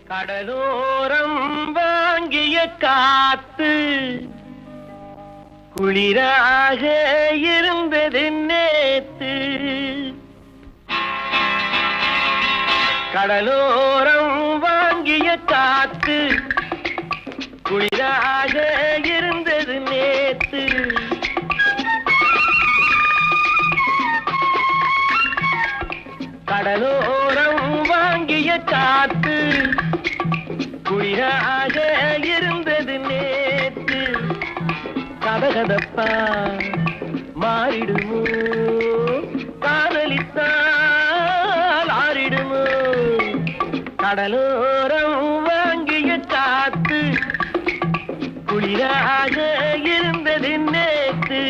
கடலோரம் வாங்கிய காத்து குளிராக இருந்தது நேத்து. கடலோரம் வாங்கிய காத்து குளிராக இருந்தது நேத்து. கடலோரம் வாங்கிய காத்து குளிராக இருந்தது நேத்து. கதகதப்பா மாறிடுமோ, காதலித்தால் ஆறிடுமோ. கடலோரம் வாங்கிய காத்து குளிராக இருந்தது நேத்து.